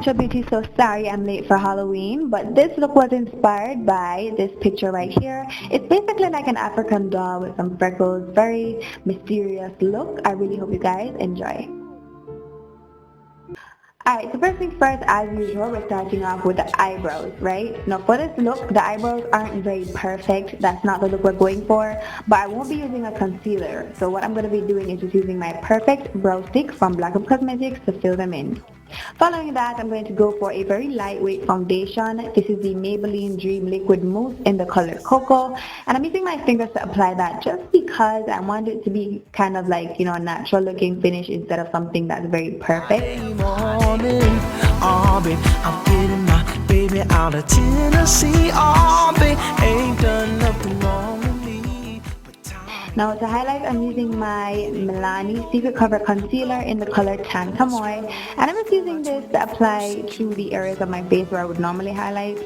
natural beauty, so sorry I'm late for Halloween, but this look was inspired by this picture right here. It's basically like an African doll with some freckles, very mysterious look. I really hope you guys enjoy. Alright, so first things first, as usual, we're starting off with the eyebrows, right? Now for this look, the eyebrows aren't very perfect. That's not the look we're going for, but I won't be using a concealer. So what I'm going to be doing is just using my Perfect Brow Stick from Black Up Cosmetics to fill them in. Following that, I'm going to go for a very lightweight foundation. This is the Maybelline Dream Liquid Mousse in the color Cocoa. And I'm using my fingers to apply that just because I want it to be kind of like, you know, a natural looking finish instead of something that's very perfect. I'm getting my baby out of Tennessee. Oh, babe, ain't done nothing wrong with me. Now to highlight, I'm using my Milani Secret Cover Concealer in the color Tan Chamois, and I'm just using this to apply to the areas of my face where I would normally highlight.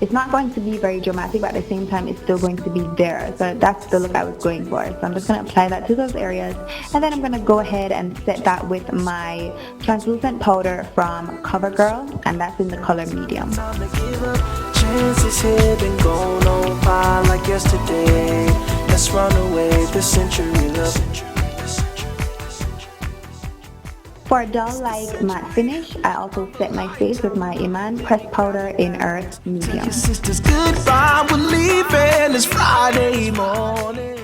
It's not going to be very dramatic, but at the same time it's still going to be there, so that's the look I was going for. So I'm just going to apply that to those areas, and then I'm going to go ahead and set that with my translucent powder from Covergirl, and that's in the color Medium. Chances have been gone on by like yesterday. Let's run away this century love. For a dull-like matte finish, I also set my face with my Iman pressed powder in Earth Medium. Your sister's goodbye, we're leaving this Friday morning.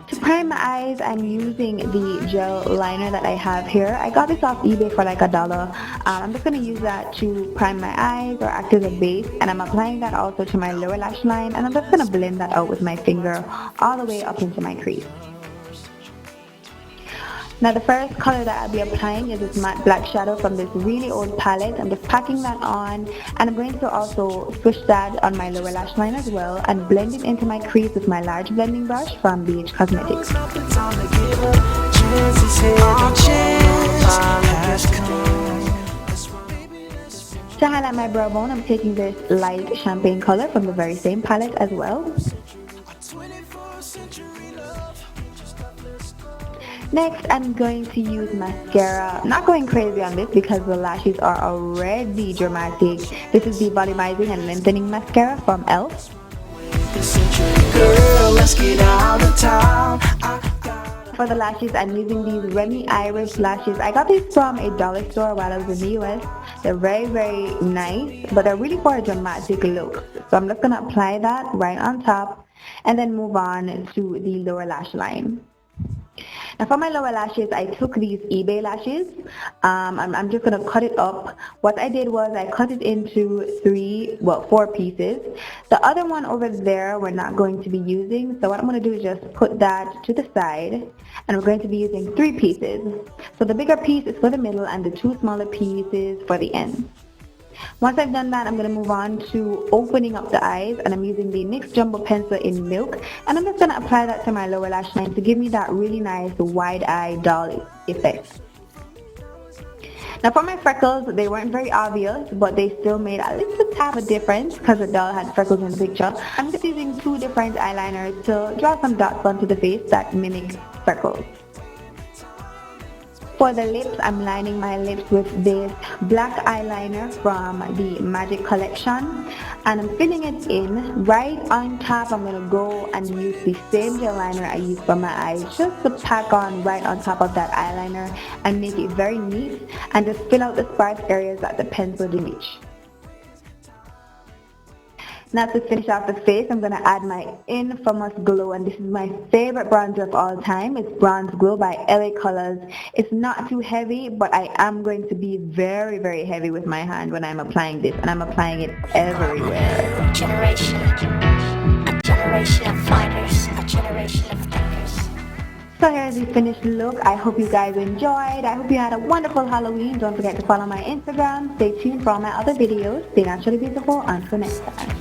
To prime my eyes, I'm using the gel liner that I have here. I got this off eBay for like $1. I'm just going to use that to prime my eyes or act as a base, and I'm applying that also to my lower lash line, and I'm just going to blend that out with my finger all the way up into my crease. Now the first color that I'll be applying is this matte black shadow from this really old palette. I'm just packing that on, and I'm going to also push that on my lower lash line as well and blend it into my crease with my large blending brush from BH Cosmetics. To highlight my brow bone, I'm taking this light champagne color from the very same palette as well. Next, I'm going to use mascara. I'm not going crazy on this because the lashes are already dramatic. This is the volumizing and lengthening mascara from e.l.f. For the lashes, I'm using these Remy Irish lashes. I got these from a dollar store while I was in the US. They're very, very nice, but they're really for a dramatic look. So I'm just going to apply that right on top and then move on to the lower lash line. Now for my lower lashes, I took these eBay lashes. I'm just going to cut it up. What I did was I cut it into 4 pieces. The other one over there we're not going to be using. So what I'm going to do is just put that to the side. And we're going to be using 3 pieces. So the bigger piece is for the middle and the 2 smaller pieces for the end. Once I've done that, I'm going to move on to opening up the eyes, and I'm using the NYX Jumbo Pencil in Milk, and I'm just going to apply that to my lower lash line to give me that really nice wide eye doll effect. Now for my freckles, they weren't very obvious, but they still made a little tap of difference because the doll had freckles in the picture. I'm just using 2 different eyeliners to draw some dots onto the face that mimic freckles. For the lips, I'm lining my lips with this black eyeliner from the Magic Collection, and I'm filling it in. Right on top, I'm going to go and use the same gel liner I used for my eyes just to pack on right on top of that eyeliner and make it very neat and just fill out the sparse areas that the pencil didn't reach. Now to finish off the face, I'm going to add my infamous glow, and this is my favorite bronzer of all time. It's Bronze Glow by LA Colors. It's not too heavy, but I am going to be very, very heavy with my hand when I'm applying this, and I'm applying it everywhere. A generation of fighters, a generation of thinkers. So here's the finished look. I hope you guys enjoyed. I hope you had a wonderful Halloween. Don't forget to follow my Instagram. Stay tuned for all my other videos. Stay naturally beautiful. Until next time.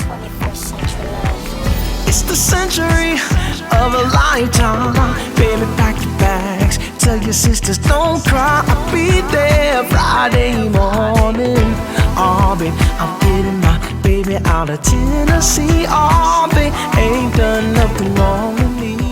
21st century love. It's the century of a lifetime. Baby, pack your bags. Tell your sisters don't cry. I'll be there Friday morning. Oh, babe, I'm getting my baby out of Tennessee. Oh, babe, ain't done nothing wrong with me.